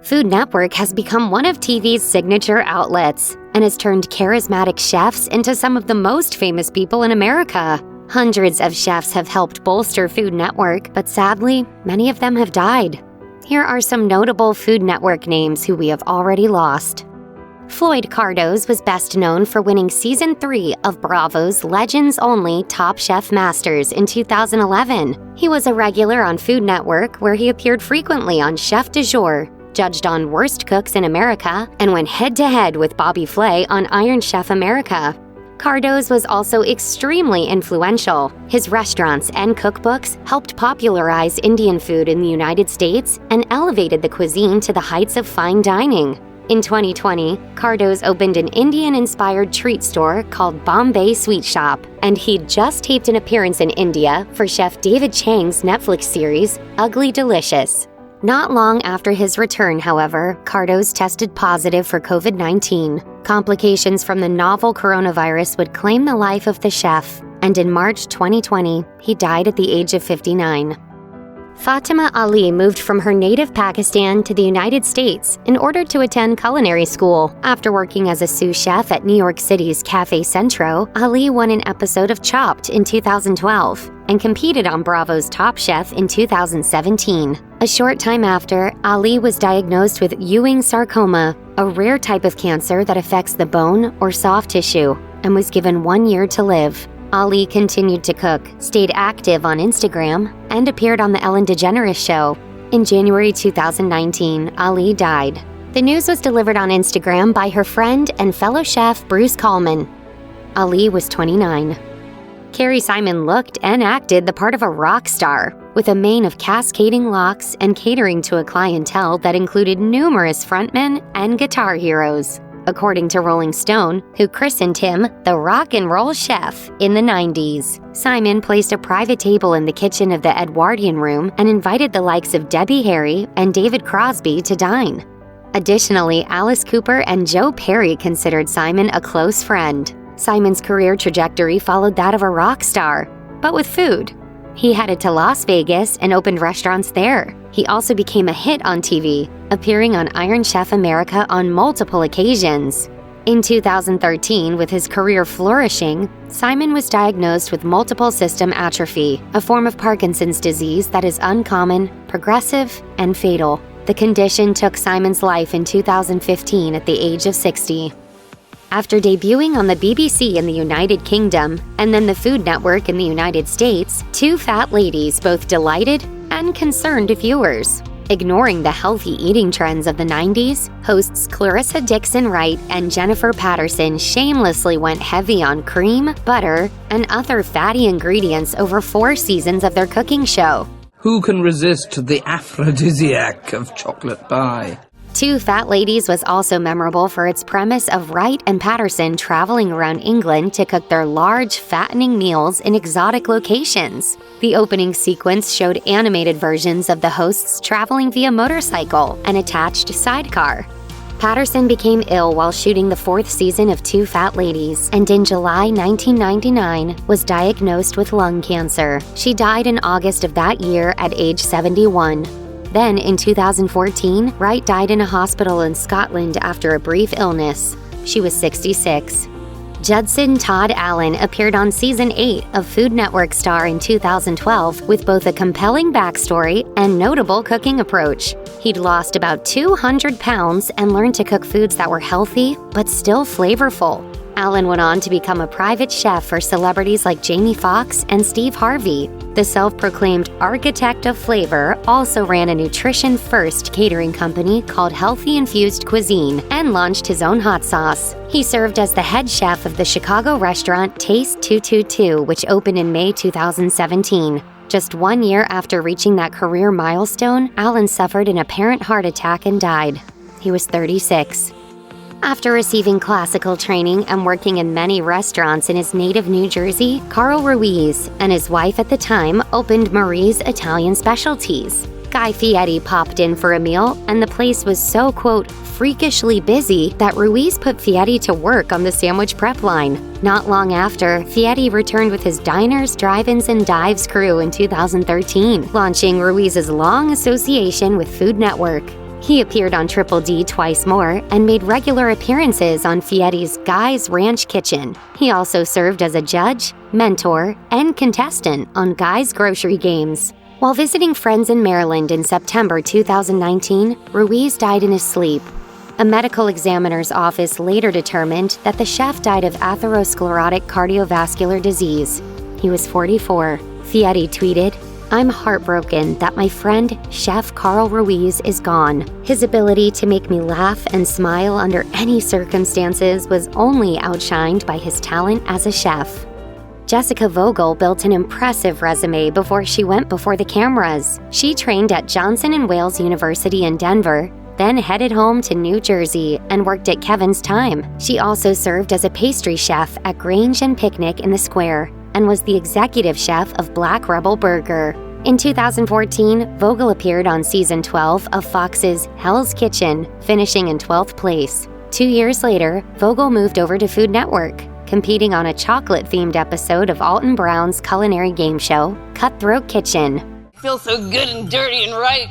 Food Network has become one of TV's signature outlets and has turned charismatic chefs into some of the most famous people in America. Hundreds of chefs have helped bolster Food Network, but sadly, many of them have died. Here are some notable Food Network names who we have already lost. Floyd Cardoz was best known for winning Season 3 of Bravo's Legends Only Top Chef Masters in 2011. He was a regular on Food Network, where he appeared frequently on Chef du Jour, judged on Worst Cooks in America, and went head-to-head with Bobby Flay on Iron Chef America. Cardoz was also extremely influential. His restaurants and cookbooks helped popularize Indian food in the United States and elevated the cuisine to the heights of fine dining. In 2020, Cardoz opened an Indian-inspired treat store called Bombay Sweet Shop, and he'd just taped an appearance in India for Chef David Chang's Netflix series, Ugly Delicious. Not long after his return, however, Cardoz tested positive for COVID-19. Complications from the novel coronavirus would claim the life of the chef, and in March 2020, he died at the age of 59. Fatima Ali moved from her native Pakistan to the United States in order to attend culinary school. After working as a sous chef at New York City's Cafe Centro, Ali won an episode of Chopped in 2012 and competed on Bravo's Top Chef in 2017. A short time after, Ali was diagnosed with Ewing sarcoma, a rare type of cancer that affects the bone or soft tissue, and was given 1 year to live. Ali continued to cook, stayed active on Instagram, and appeared on The Ellen DeGeneres Show. In January 2019, Ali died. The news was delivered on Instagram by her friend and fellow chef Bruce Coleman. Ali was 29. Kerry Simon looked and acted the part of a rock star, with a mane of cascading locks and catering to a clientele that included numerous frontmen and guitar heroes. According to Rolling Stone, who christened him the rock and roll chef in the 90s. Simon placed a private table in the kitchen of the Edwardian Room and invited the likes of Debbie Harry and David Crosby to dine. Additionally, Alice Cooper and Joe Perry considered Simon a close friend. Simon's career trajectory followed that of a rock star, but with food. He headed to Las Vegas and opened restaurants there. He also became a hit on TV, appearing on Iron Chef America on multiple occasions. In 2013, with his career flourishing, Simon was diagnosed with multiple system atrophy, a form of Parkinson's disease that is uncommon, progressive, and fatal. The condition took Simon's life in 2015 at the age of 60. After debuting on the BBC in the United Kingdom and then the Food Network in the United States, two fat ladies both delighted and concerned viewers. Ignoring the healthy eating trends of the 90s, hosts Clarissa Dixon Wright and Jennifer Patterson shamelessly went heavy on cream, butter, and other fatty ingredients over 4 seasons of their cooking show. Who can resist the aphrodisiac of chocolate pie? Two Fat Ladies was also memorable for its premise of Wright and Patterson traveling around England to cook their large, fattening meals in exotic locations. The opening sequence showed animated versions of the hosts traveling via motorcycle and attached sidecar. Patterson became ill while shooting the 4th season of Two Fat Ladies, and in July 1999 was diagnosed with lung cancer. She died in August of that year at age 71. Then, in 2014, Wright died in a hospital in Scotland after a brief illness. She was 66. Judson Todd Allen appeared on Season 8 of Food Network Star in 2012 with both a compelling backstory and notable cooking approach. He'd lost about 200 pounds and learned to cook foods that were healthy but still flavorful. Allen went on to become a private chef for celebrities like Jamie Foxx and Steve Harvey. The self-proclaimed architect of flavor also ran a nutrition-first catering company called Healthy Infused Cuisine and launched his own hot sauce. He served as the head chef of the Chicago restaurant Taste 222, which opened in May 2017. Just 1 year after reaching that career milestone, Allen suffered an apparent heart attack and died. He was 36. After receiving classical training and working in many restaurants in his native New Jersey, Carl Ruiz and his wife at the time opened Marie's Italian Specialties. Guy Fieri popped in for a meal, and the place was so, quote, freakishly busy that Ruiz put Fieri to work on the sandwich prep line. Not long after, Fieri returned with his Diners, Drive-Ins, and Dives crew in 2013, launching Ruiz's long association with Food Network. He appeared on Triple D twice more and made regular appearances on Fieri's Guy's Ranch Kitchen. He also served as a judge, mentor, and contestant on Guy's Grocery Games. While visiting friends in Maryland in September 2019, Ruiz died in his sleep. A medical examiner's office later determined that the chef died of atherosclerotic cardiovascular disease. He was 44. Fieri tweeted, "I'm heartbroken that my friend, Chef Carl Ruiz, is gone. His ability to make me laugh and smile under any circumstances was only outshined by his talent as a chef." Jessica Vogel built an impressive resume before she went before the cameras. She trained at Johnson & Wales University in Denver, then headed home to New Jersey and worked at Kevin's Time. She also served as a pastry chef at Grange and Picnic in the Square and was the executive chef of Black Rebel Burger. In 2014, Vogel appeared on season 12 of Fox's Hell's Kitchen, finishing in 12th place. 2 years later, Vogel moved over to Food Network, competing on a chocolate-themed episode of Alton Brown's culinary game show, Cutthroat Kitchen. Feels so good and dirty and right.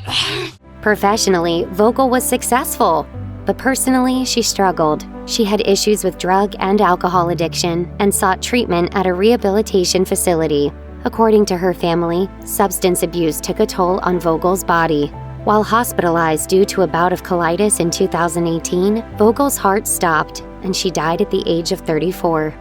Professionally, Vogel was successful, but personally, she struggled. She had issues with drug and alcohol addiction and sought treatment at a rehabilitation facility. According to her family, substance abuse took a toll on Vogel's body. While hospitalized due to a bout of colitis in 2018, Vogel's heart stopped and she died at the age of 34.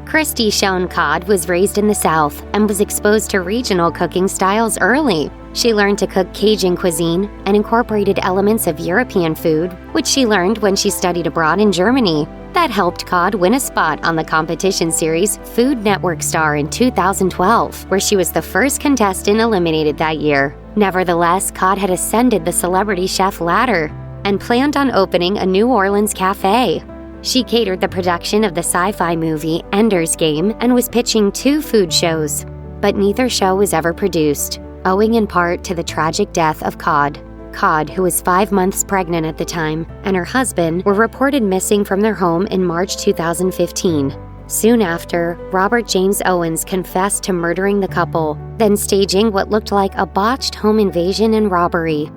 Cristie Schoen was raised in the South and was exposed to regional cooking styles early. She learned to cook Cajun cuisine and incorporated elements of European food, which she learned when she studied abroad in Germany. That helped Cod win a spot on the competition series Food Network Star in 2012, where she was the first contestant eliminated that year. Nevertheless, Cod had ascended the celebrity chef ladder and planned on opening a New Orleans cafe. She catered the production of the sci-fi movie Ender's Game and was pitching 2 food shows, but neither show was ever produced, owing in part to the tragic death of Cod. Cod, who was 5 months pregnant at the time, and her husband were reported missing from their home in March 2015. Soon after, Robert James Owens confessed to murdering the couple, then staging what looked like a botched home invasion and robbery.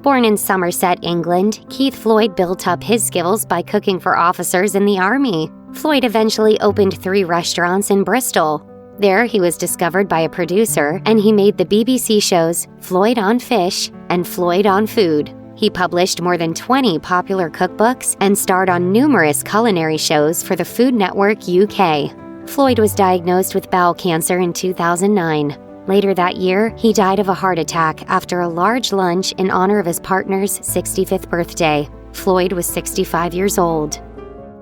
Born in Somerset, England, Keith Floyd built up his skills by cooking for officers in the Army. Floyd eventually opened 3 restaurants in Bristol. There, he was discovered by a producer, and he made the BBC shows Floyd on Fish and Floyd on Food. He published more than 20 popular cookbooks and starred on numerous culinary shows for the Food Network UK. Floyd was diagnosed with bowel cancer in 2009. Later that year, he died of a heart attack after a large lunch in honor of his partner's 65th birthday. Floyd was 65 years old.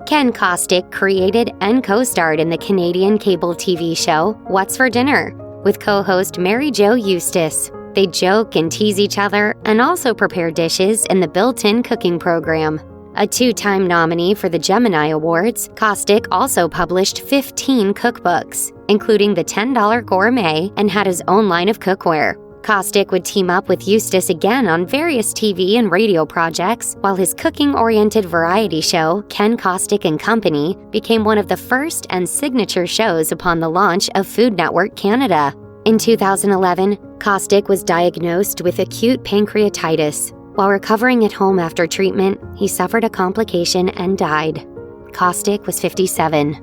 Ken Kostick created and co-starred in the Canadian cable TV show What's for Dinner with co-host Mary Jo Eustace. They joke and tease each other and also prepare dishes in the built-in cooking program. A 2-time nominee for the Gemini Awards, Kostick also published 15 cookbooks, including the $10 Gourmet, and had his own line of cookware. Kostick would team up with Eustace again on various TV and radio projects, while his cooking-oriented variety show, Ken Kostick and Company, became one of the first and signature shows upon the launch of Food Network Canada. In 2011, Kostick was diagnosed with acute pancreatitis. While recovering at home after treatment, he suffered a complication and died. Kostick was 57.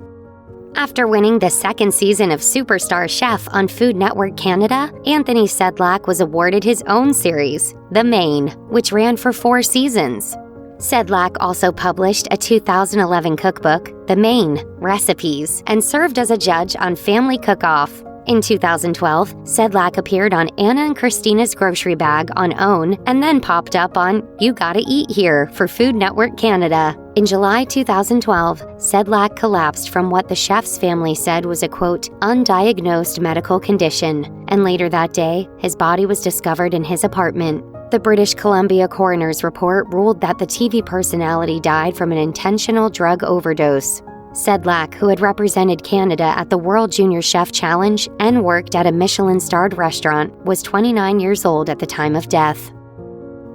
After winning the 2nd season of Superstar Chef on Food Network Canada, Anthony Sedlak was awarded his own series, The Main, which ran for 4 seasons. Sedlak also published a 2011 cookbook, The Main Recipes, and served as a judge on Family Cook-Off. In 2012, Sedlak appeared on Anna and Christina's Grocery Bag on OWN and then popped up on You Gotta Eat Here for Food Network Canada. In July 2012, Sedlak collapsed from what the chef's family said was a, quote, undiagnosed medical condition, and later that day, his body was discovered in his apartment. The British Columbia coroner's report ruled that the TV personality died from an intentional drug overdose. Sedlak, who had represented Canada at the World Junior Chef Challenge and worked at a Michelin-starred restaurant, was 29 years old at the time of death.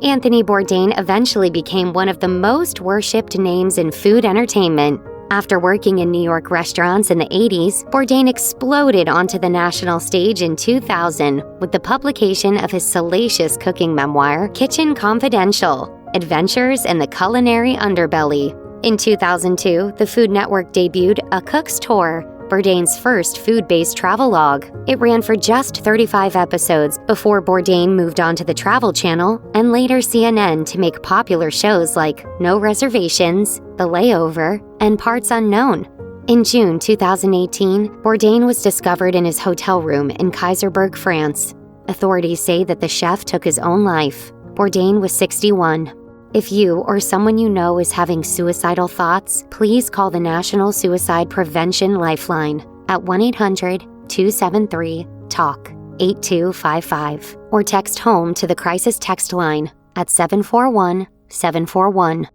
Anthony Bourdain eventually became one of the most worshipped names in food entertainment. After working in New York restaurants in the 80s, Bourdain exploded onto the national stage in 2000 with the publication of his salacious cooking memoir, Kitchen Confidential. Adventures in the Culinary Underbelly. In 2002, the Food Network debuted A Cook's Tour, Bourdain's first food-based travelogue. It ran for just 35 episodes before Bourdain moved on to the Travel Channel and later CNN to make popular shows like No Reservations, The Layover, and Parts Unknown. In June 2018, Bourdain was discovered in his hotel room in Kaiserberg, France. Authorities say that the chef took his own life. Bourdain was 61. If you or someone you know is having suicidal thoughts, please call the National Suicide Prevention Lifeline at 1-800-273-TALK 8255 or text HOME to the crisis text line at 741-741.